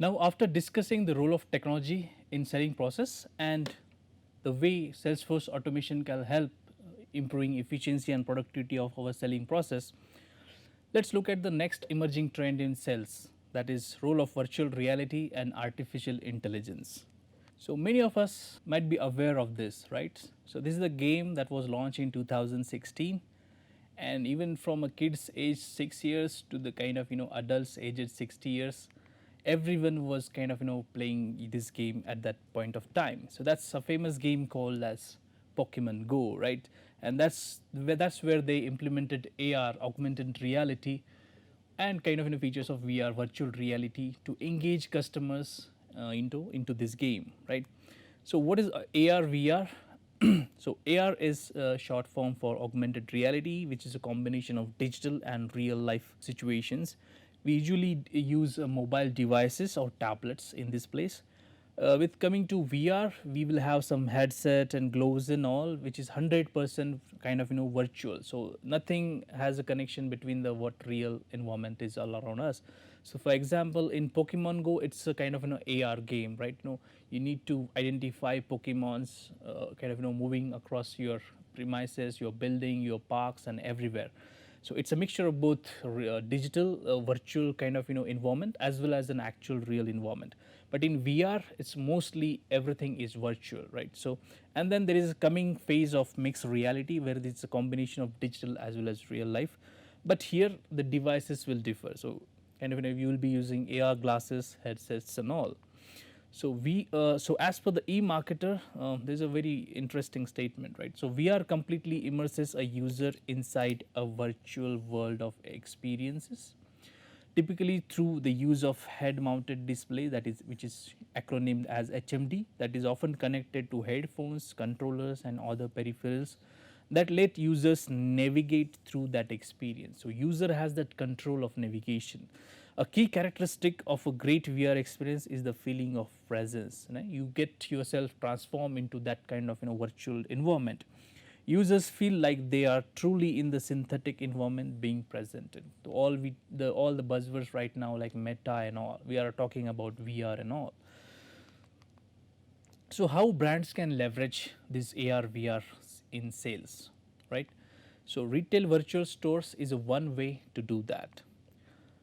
Now, after discussing the role of technology in selling process and the way Salesforce automation can help improving efficiency and productivity of our selling process, let's look at the next emerging trend in sales, that is role of virtual reality and artificial intelligence. So many of us might be aware of this, right? So this is a game that was launched in 2016, and even from a kid's age 6 years to the kind of adults aged 60 years, everyone was kind of playing this game at that point of time. So that's a famous game called as Pokemon Go, right? And that's where they implemented AR, augmented reality, and kind of features of VR, virtual reality, to engage customers into this game, right? So what is AR VR? So AR is a short form for augmented reality, which is a combination of digital and real life situations. We usually use mobile devices or tablets in this place. With coming to VR, we will have some headset and gloves and all, which is 100% kind of virtual. So nothing has a connection between the what real environment is all around us. So for example, in Pokemon Go, it's a kind of AR game, right? You need to identify Pokemons, kind of moving across your premises, your building, your parks, and everywhere. So it's a mixture of both digital, virtual kind of environment, as well as an actual real environment. But in VR, it's mostly everything is virtual, right? So, and then there is a coming phase of mixed reality where it's a combination of digital as well as real life. But here the devices will differ. So kind of you will be using AR glasses, headsets, and all. So as per the e-marketer, there's a very interesting statement, right? So VR completely immerses a user inside a virtual world of experiences, typically through the use of head-mounted display, that is, which is acronymed as HMD, that is often connected to headphones, controllers, and other peripherals that let users navigate through that experience. So user has that control of navigation. A key characteristic of a great VR experience is the feeling of presence. You get yourself transformed into that kind of virtual environment. Users feel like they are truly in the synthetic environment being presented. So all the buzzwords right now, like Meta and all, we are talking about VR and all. So how brands can leverage this AR VR in sales, right? So retail virtual stores is a one way to do that.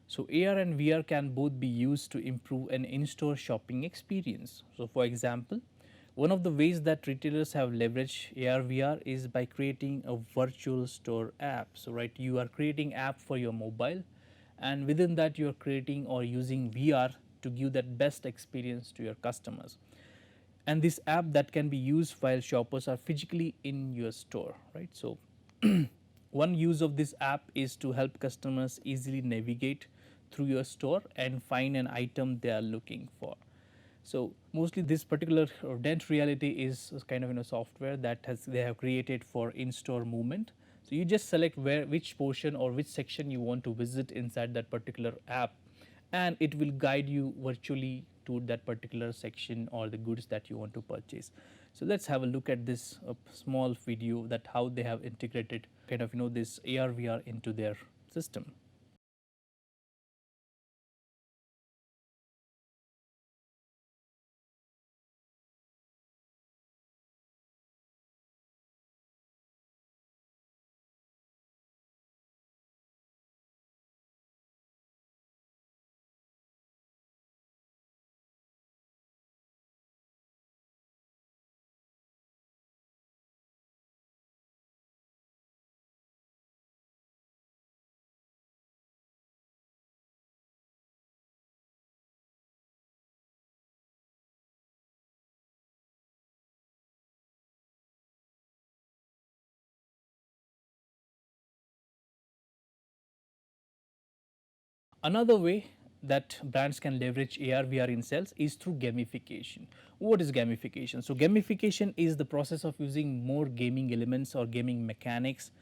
So AR and VR can both be used to improve an in-store shopping experience. So for example, one of the ways that retailers have leveraged AR VR is by creating a virtual store app. So right, you are creating app for your mobile, and within that you are creating or using VR to give that best experience to your customers. And this app that can be used while shoppers are physically in your store, right? So one use of this app is to help customers easily navigate through your store and find an item they are looking for. So mostly this particular Dent Reality is kind of software that they have created for in-store movement. So you just select which portion or which section you want to visit inside that particular app, and it will guide you virtually to that particular section or the goods that you want to purchase. So let's have a look at this small video, that how they have integrated kind of this AR VR into their system. Another way that brands can leverage AR VR in sales is through gamification. What is gamification? So gamification is the process of using more gaming elements or gaming mechanics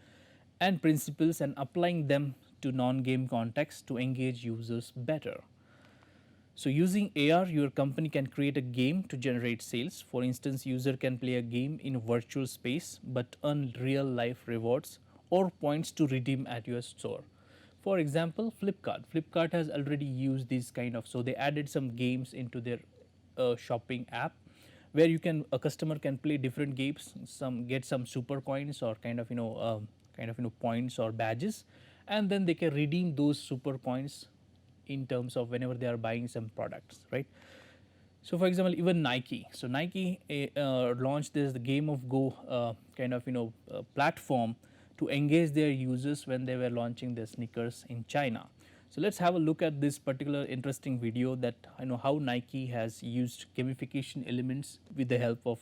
and principles and applying them to non-game contexts to engage users better. So using AR, your company can create a game to generate sales. For instance, user can play a game in a virtual space but earn real life rewards or points to redeem at your store. For example, Flipkart. Flipkart has already used these kind of, so they added some games into their shopping app where a customer can play different games, get some super coins or points or badges, and then they can redeem those super coins in terms of whenever they are buying some products, right? So, for example, even Nike. So Nike launched this the Game of Go platform to engage their users when they were launching their sneakers in China. So let's have a look at this particular interesting video that how Nike has used gamification elements with the help of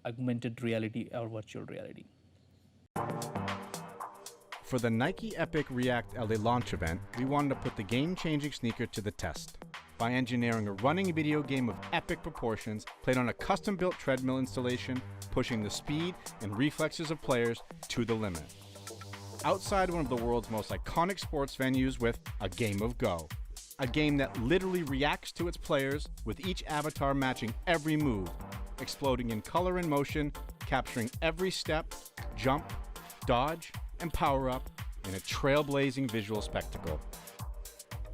augmented reality or virtual reality. For the Nike Epic React LA launch event, we wanted to put the game-changing sneaker to the test by engineering a running video game of epic proportions played on a custom-built treadmill installation, pushing the speed and reflexes of players to the limit. Outside one of the world's most iconic sports venues with a game of Go, a game that literally reacts to its players with each avatar matching every move, exploding in color and motion, capturing every step, jump, dodge, and power-up in a trailblazing visual spectacle.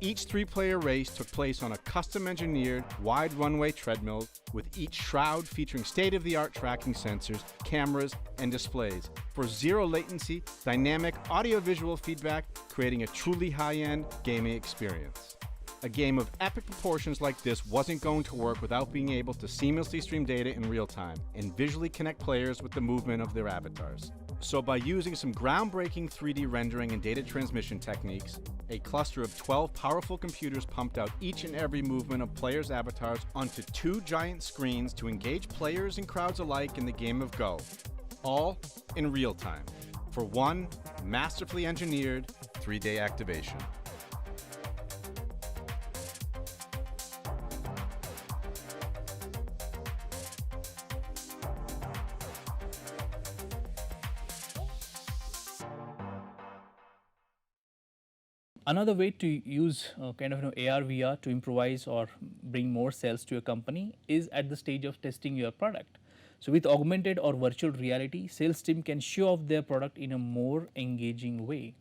Each three-player race took place on a custom-engineered, wide runway treadmill with each shroud featuring state-of-the-art tracking sensors, cameras, and displays for zero latency, dynamic audio-visual feedback, creating a truly high-end gaming experience. A game of epic proportions like this wasn't going to work without being able to seamlessly stream data in real time and visually connect players with the movement of their avatars. So by using some groundbreaking 3D rendering and data transmission techniques, a cluster of 12 powerful computers pumped out each and every movement of players' avatars onto two giant screens to engage players and crowds alike in the game of Go, all in real time, for one masterfully engineered 3-day activation. Another way to use AR VR to improvise or bring more sales to your company is at the stage of testing your product. So with augmented or virtual reality, sales team can show off their product in a more engaging way.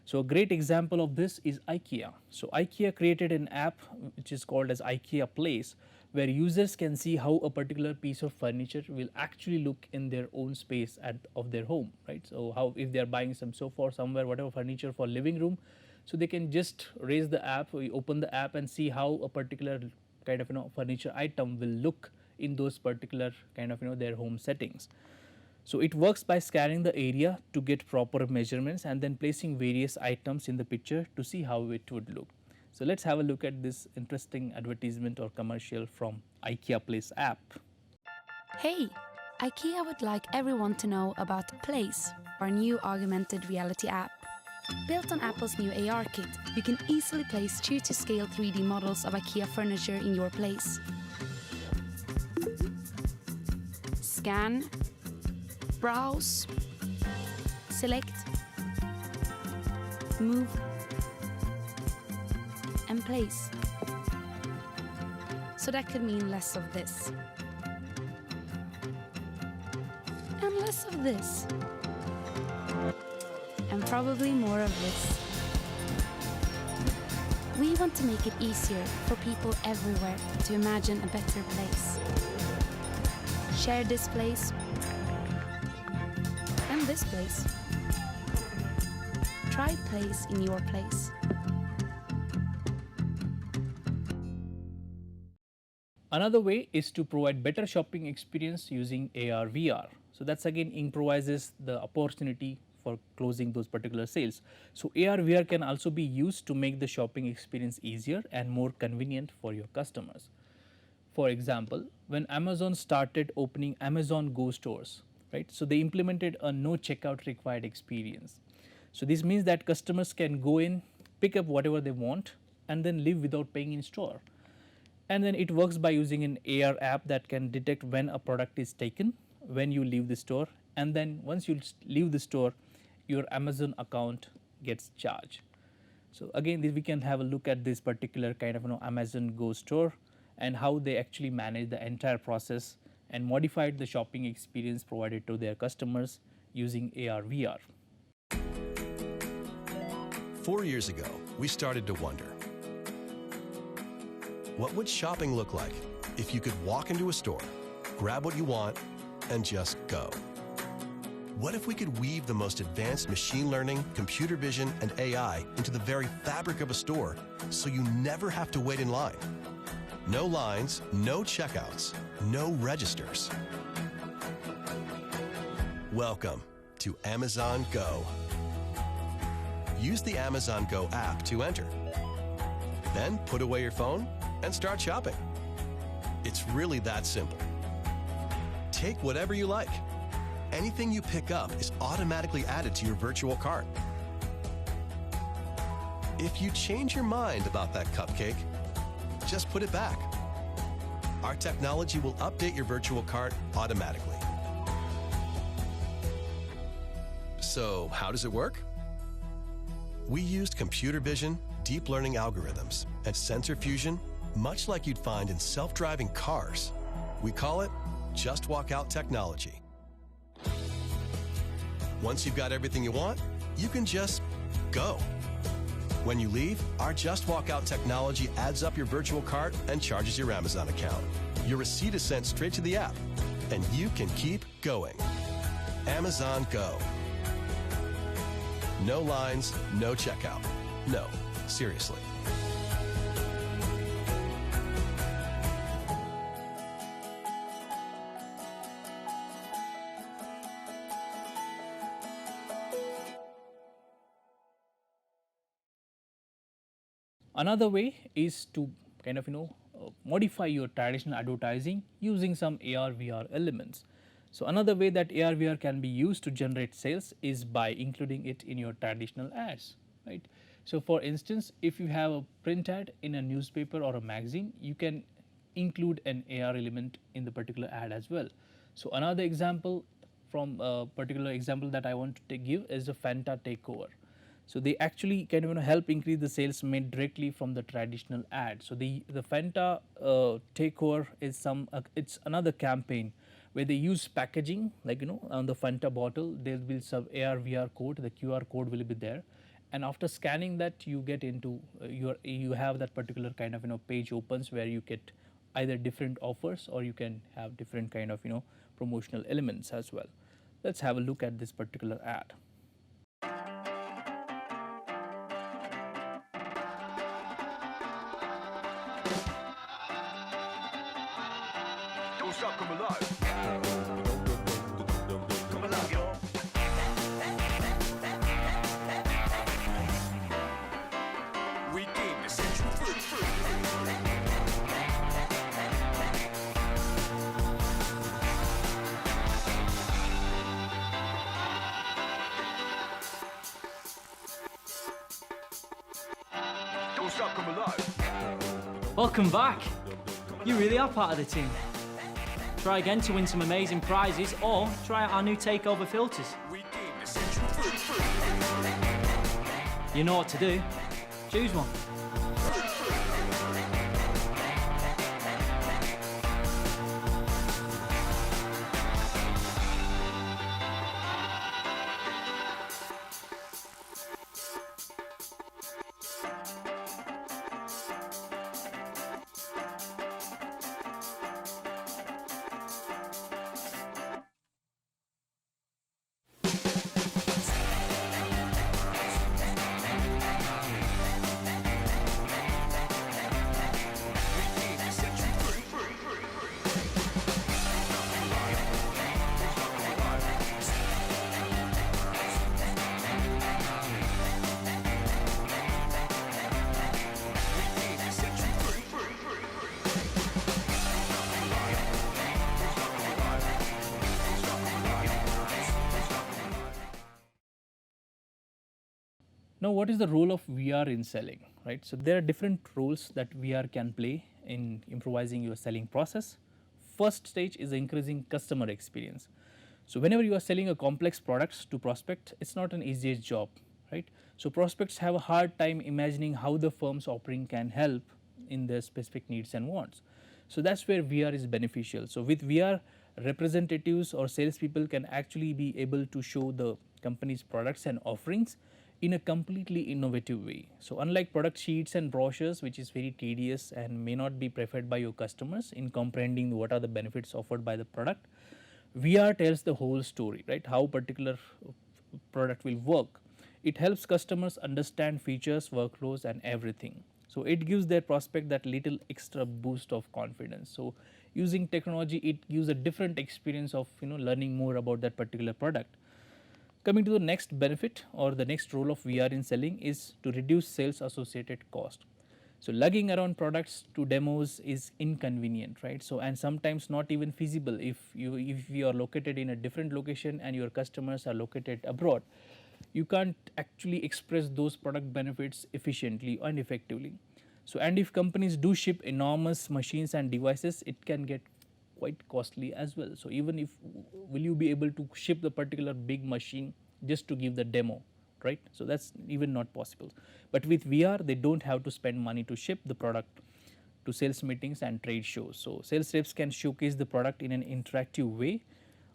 So a great example of this is IKEA. So IKEA created an app which is called as IKEA Place, where users can see how a particular piece of furniture will actually look in their own space of their home, right? So how if they are buying some sofa or somewhere, whatever furniture for living room, so they can just raise the app, we open the app and see how a particular furniture item will look in those particular their home settings. So it works by scanning the area to get proper measurements and then placing various items in the picture to see how it would look. So let's have a look at this interesting advertisement or commercial from IKEA Place app. Hey, IKEA would like everyone to know about Place, our new augmented reality app. Built on Apple's new AR kit, you can easily place true-to-scale 3D models of IKEA furniture in your place. Scan, browse, select, move, and place. So that could mean less of this. And less of this. And probably more of this. We want to make it easier for people everywhere to imagine a better place. Share this place and this place. Try place in your place. Another way is to provide better shopping experience using AR VR. So that's again improvises the opportunity for closing those particular sales. So AR VR can also be used to make the shopping experience easier and more convenient for your customers. For example, when Amazon started opening Amazon Go stores, right? So they implemented a no checkout required experience. So this means that customers can go in, pick up whatever they want, and then leave without paying in store. And then it works by using an AR app that can detect when a product is taken, when you leave the store, and then once you leave the store, your Amazon account gets charged. So again, we can have a look at this particular Amazon Go store and how they actually manage the entire process and modified the shopping experience provided to their customers using AR VR. 4 years ago, we started to wonder, what would shopping look like if you could walk into a store, grab what you want, and just go? What if we could weave the most advanced machine learning, computer vision, and AI into the very fabric of a store so you never have to wait in line? No lines, no checkouts, no registers. Welcome to Amazon Go. Use the Amazon Go app to enter. Then put away your phone and start shopping. It's really that simple. Take whatever you like. Anything you pick up is automatically added to your virtual cart. If you change your mind about that cupcake, just put it back. Our technology will update your virtual cart automatically. So, how does it work? We used computer vision, deep learning algorithms, and sensor fusion, much like you'd find in self-driving cars. We call it Just Walk Out technology. Once you've got everything you want, you can just go. When you leave, our Just Walk Out technology adds up your virtual cart and charges your Amazon account. Your receipt is sent straight to the app, and you can keep going. Amazon Go. No lines, no checkout. No, seriously. Another way is to kind of modify your traditional advertising using some AR VR elements. So another way that AR VR can be used to generate sales is by including it in your traditional ads, right? So for instance, if you have a print ad in a newspaper or a magazine, you can include an AR element in the particular ad as well. So another example from a particular example that I want to give is a Fanta takeover. So they actually kind of help increase the sales made directly from the traditional ad. So the Fanta takeover is it's another campaign where they use packaging, like on the Fanta bottle there will be some AR VR code, the QR code will be there, and after scanning that you get into you have that particular kind of page opens where you get either different offers or you can have different kind of promotional elements as well. Let's have a look at this particular ad. Don't stop, come alive. Come alive, y'all. We came to set you free. Don't stop, come alive. Welcome back. You really are part of the team. Try again to win some amazing prizes or try out our new takeover filters. We came to set you free. You know what to do. Choose one. Now, what is the role of VR in selling, right? So there are different roles that VR can play in improvising your selling process. First stage is increasing customer experience. So whenever you are selling a complex products to prospect, it's not an easy job, right? So prospects have a hard time imagining how the firm's offering can help in their specific needs and wants. So that's where VR is beneficial. So with VR, representatives or salespeople can actually be able to show the company's products and offerings in a completely innovative way. So, unlike product sheets and brochures, which is very tedious and may not be preferred by your customers in comprehending what are the benefits offered by the product, VR tells the whole story, right? How particular product will work. It helps customers understand features, workflows, and everything. So it gives their prospect that little extra boost of confidence. So using technology, it gives a different experience of learning more about that particular product. Coming to the next benefit or the next role of VR in selling is to reduce sales associated cost. So lugging around products to demos is inconvenient, right? So and sometimes not even feasible if you are located in a different location and your customers are located abroad. You can't actually express those product benefits efficiently and effectively. So and if companies do ship enormous machines and devices, it can get quite costly as well. So even if will you be able to ship the particular big machine just to give the demo, right? So that's even not possible. But with VR, they don't have to spend money to ship the product to sales meetings and trade shows. So sales reps can showcase the product in an interactive way,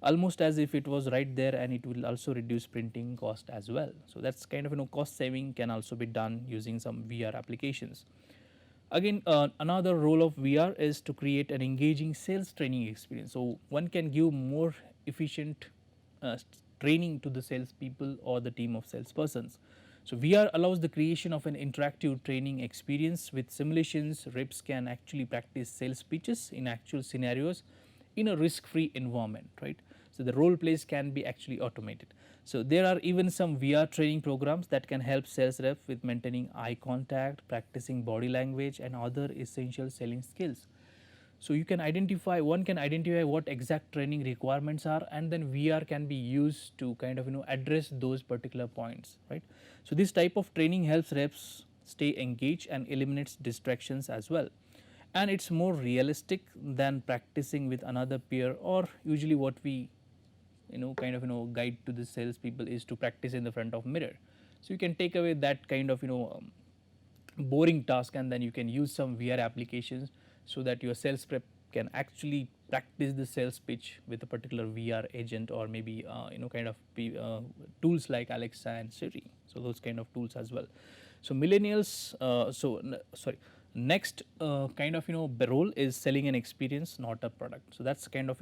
almost as if it was right there, and it will also reduce printing cost as well. So that's kind of cost saving can also be done using some VR applications. Again, another role of VR is to create an engaging sales training experience. So one can give more efficient training to the salespeople or the team of salespersons. So VR allows the creation of an interactive training experience with simulations. Reps can actually practice sales pitches in actual scenarios in a risk-free environment, right? So the role plays can be actually automated. So there are even some VR training programs that can help sales reps with maintaining eye contact, practicing body language, and other essential selling skills. So you can identify, one can identify what exact training requirements are, and then VR can be used to kind of address those particular points, right? So this type of training helps reps stay engaged and eliminates distractions as well. And it's more realistic than practicing with another peer, or usually what we guide to the salespeople is to practice in the front of mirror. So you can take away that kind of boring task, and then you can use some VR applications so that your sales rep can actually practice the sales pitch with a particular VR agent, or maybe tools like Alexa and Siri. So those kind of tools as well. So millennials, next role is selling an experience, not a product. So that's kind of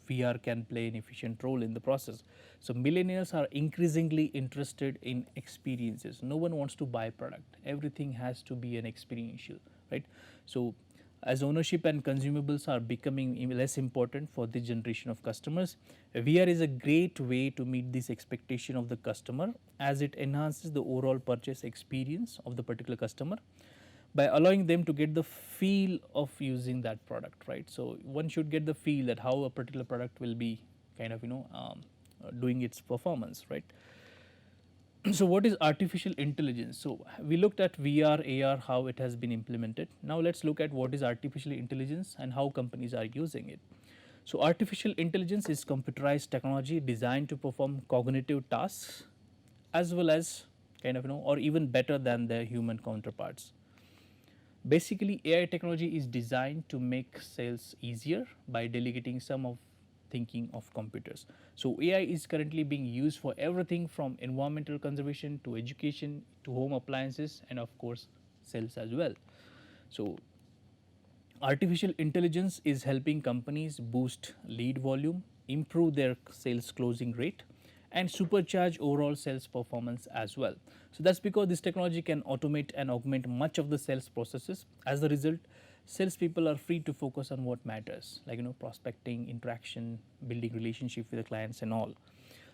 VR can play an efficient role in the process. So millennials are increasingly interested in experiences. No one wants to buy product. Everything has to be an experiential, right? So as ownership and consumables are becoming less important for this generation of customers, VR is a great way to meet this expectation of the customer, as it enhances the overall purchase experience of the particular customer by allowing them to get the feel of using that product, right? So one should get the feel that how a particular product will be doing its performance, right? So what is artificial intelligence? So we looked at VR, AR, how it has been implemented. Now let's look at what is artificial intelligence and how companies are using it. So artificial intelligence is computerized technology designed to perform cognitive tasks as well as or even better than their human counterparts. Basically, AI technology is designed to make sales easier by delegating some of thinking of computers. So AI is currently being used for everything from environmental conservation to education to home appliances, and of course sales as well. So artificial intelligence is helping companies boost lead volume, improve their sales closing rate, and supercharge overall sales performance as well. So that's because this technology can automate and augment much of the sales processes. As a result, salespeople are free to focus on what matters, like prospecting, interaction, building relationship with the clients and all.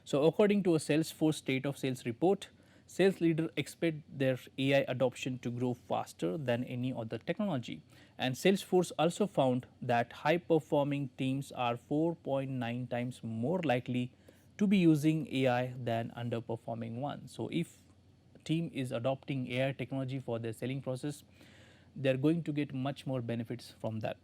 So according to a Salesforce State of Sales report, sales leaders expect their AI adoption to grow faster than any other technology. And Salesforce also found that high performing teams are 4.9 times more likely to be using AI than underperforming ones. So if a team is adopting AI technology for their selling process, they are going to get much more benefits from that.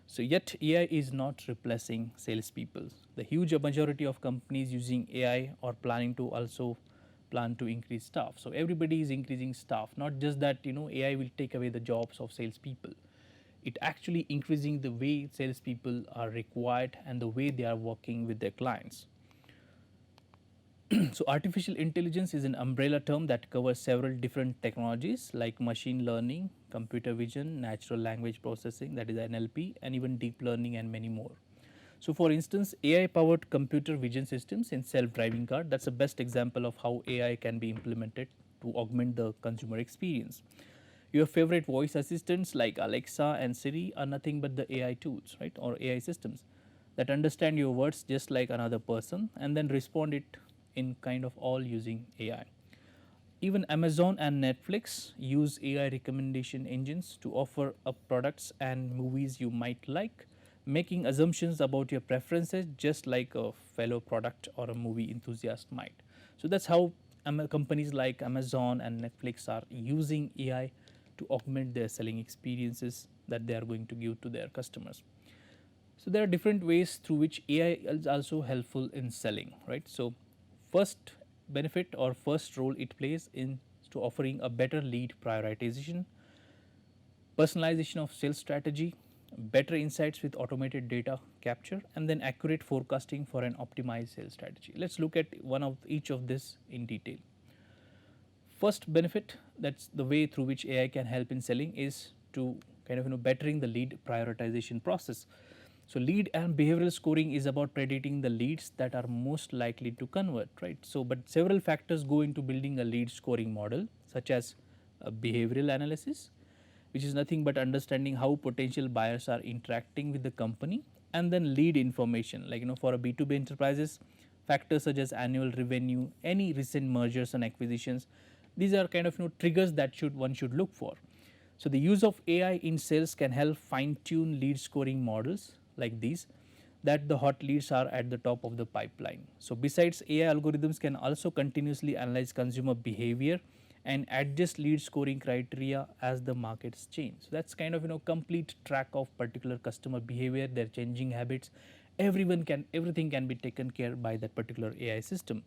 So yet AI is not replacing salespeople. The huge majority of companies using AI are planning to increase staff. So everybody is increasing staff. Not just that AI will take away the jobs of salespeople. It actually increasing the way salespeople are required and the way they are working with their clients. So artificial intelligence is an umbrella term that covers several different technologies like machine learning, computer vision, natural language processing, that is NLP, and even deep learning and many more. So for instance, AI powered computer vision systems in self-driving car, that's the best example of how AI can be implemented to augment the consumer experience. Your favorite voice assistants like Alexa and Siri are nothing but the AI tools, right, or AI systems that understand your words just like another person and then respond it in kind of all using AI. Even Amazon and Netflix use AI recommendation engines to offer up products and movies you might like, making assumptions about your preferences just like a fellow product or a movie enthusiast might. So that's how companies like Amazon and Netflix are using AI to augment their selling experiences that they are going to give to their customers. So there are different ways through which AI is also helpful in selling, right? So first benefit or first role it plays in to offering a better lead prioritization, personalization of sales strategy, better insights with automated data capture, and then accurate forecasting for an optimized sales strategy. Let's look at one of each of this in detail. First benefit, that's the way through which AI can help in selling, is to kind of bettering the lead prioritization process. So lead and behavioral scoring is about predicting the leads that are most likely to convert, right? So but several factors go into building a lead scoring model, such as behavioral analysis, which is nothing but understanding how potential buyers are interacting with the company, and then lead information, like for a B2B enterprises, factors such as annual revenue, any recent mergers and acquisitions, these are kind of triggers that one should look for. So the use of AI in sales can help fine tune lead scoring models like these, that the hot leads are at the top of the pipeline. So besides, AI algorithms can also continuously analyze consumer behavior and adjust lead scoring criteria as the markets change. So that's kind of complete track of particular customer behavior, their changing habits. Everything can be taken care by that particular AI system.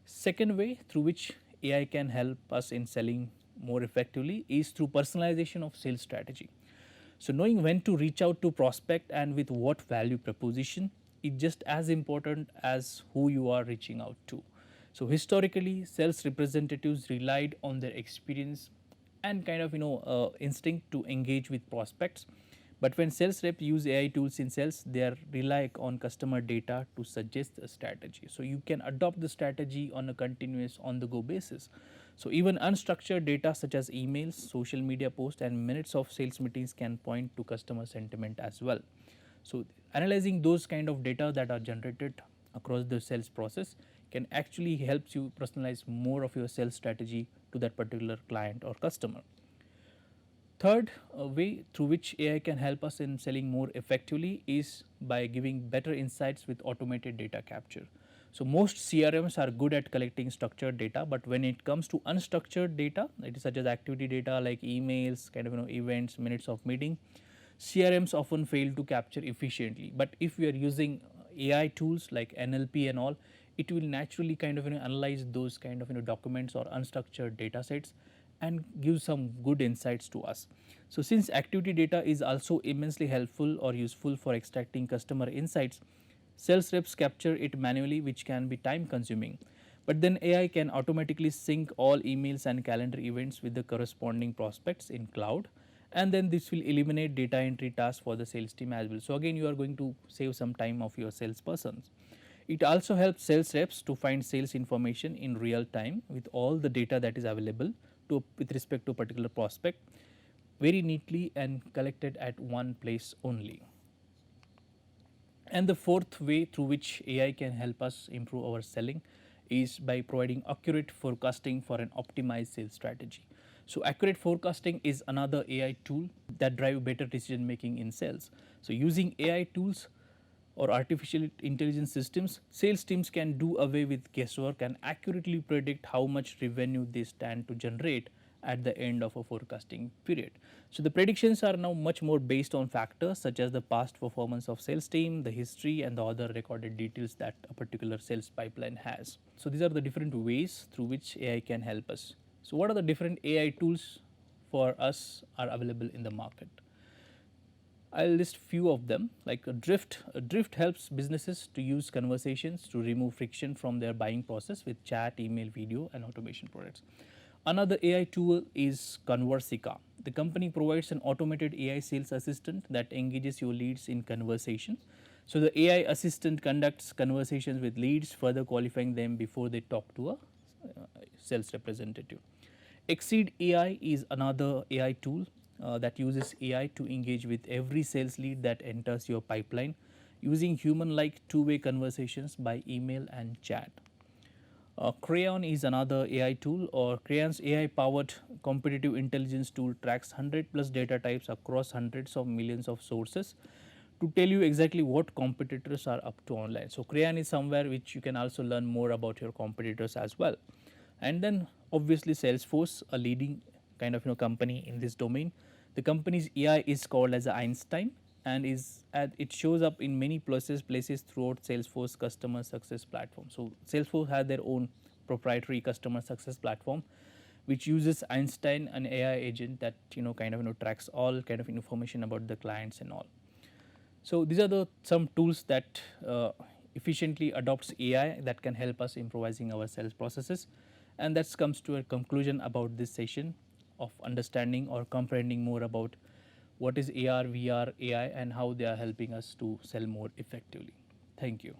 Second way through which AI can help us in selling more effectively is through personalization of sales strategy. So knowing when to reach out to prospect and with what value proposition is just as important as who you are reaching out to. So historically, sales representatives relied on their experience and kind of instinct to engage with prospects. But when sales reps use AI tools in sales, they are rely on customer data to suggest a strategy. So you can adopt the strategy on a continuous on the go basis. So even unstructured data such as emails, social media posts, and minutes of sales meetings can point to customer sentiment as well. So analyzing those kind of data that are generated across the sales process can actually helps you personalize more of your sales strategy to that particular client or customer. Third way through which AI can help us in selling more effectively is by giving better insights with automated data capture. So most CRMs are good at collecting structured data, but when it comes to unstructured data, it is such as activity data like emails, kind of events, minutes of meeting, CRMs often fail to capture efficiently. But if we are using AI tools like NLP and all, it will naturally kind of analyze those kind of documents or unstructured data sets and give some good insights to us. So since activity data is also immensely helpful or useful for extracting customer insights, sales reps capture it manually, which can be time consuming. But then AI can automatically sync all emails and calendar events with the corresponding prospects in cloud, and then this will eliminate data entry tasks for the sales team as well. So again, you are going to save some time of your salespersons. It also helps sales reps to find sales information in real time with all the data that is available with respect to a particular prospect very neatly and collected at one place only. And the fourth way through which AI can help us improve our selling is by providing accurate forecasting for an optimized sales strategy. So accurate forecasting is another AI tool that drive better decision making in sales. So using AI tools or artificial intelligence systems, sales teams can do away with guesswork and accurately predict how much revenue they stand to generate at the end of a forecasting period. So the predictions are now much more based on factors such as the past performance of sales team, the history, and the other recorded details that a particular sales pipeline has. So these are the different ways through which AI can help us. So what are the different AI tools for us are available in the market? I'll list few of them like Drift. Drift helps businesses to use conversations to remove friction from their buying process with chat, email, video and automation products. Another AI tool is Conversica. The company provides an automated AI sales assistant that engages your leads in conversation. So the AI assistant conducts conversations with leads, further qualifying them before they talk to a sales representative. Exceed AI is another AI tool that uses AI to engage with every sales lead that enters your pipeline using human-like two-way conversations by email and chat. Crayon is another AI tool, or Crayon's AI-powered competitive intelligence tool tracks 100 plus data types across hundreds of millions of sources to tell you exactly what competitors are up to online. So Crayon is somewhere which you can also learn more about your competitors as well. And then obviously Salesforce, a leading kind of company in this domain. The company's AI is called as Einstein and it shows up in many places throughout Salesforce customer success platform. So Salesforce has their own proprietary customer success platform which uses Einstein, an AI agent that tracks all kind of information about the clients and all. So these are some tools that efficiently adopts AI that can help us improvising our sales processes, and that comes to a conclusion about this session of understanding or comprehending more about what is AR, VR, AI and how they are helping us to sell more effectively. Thank you.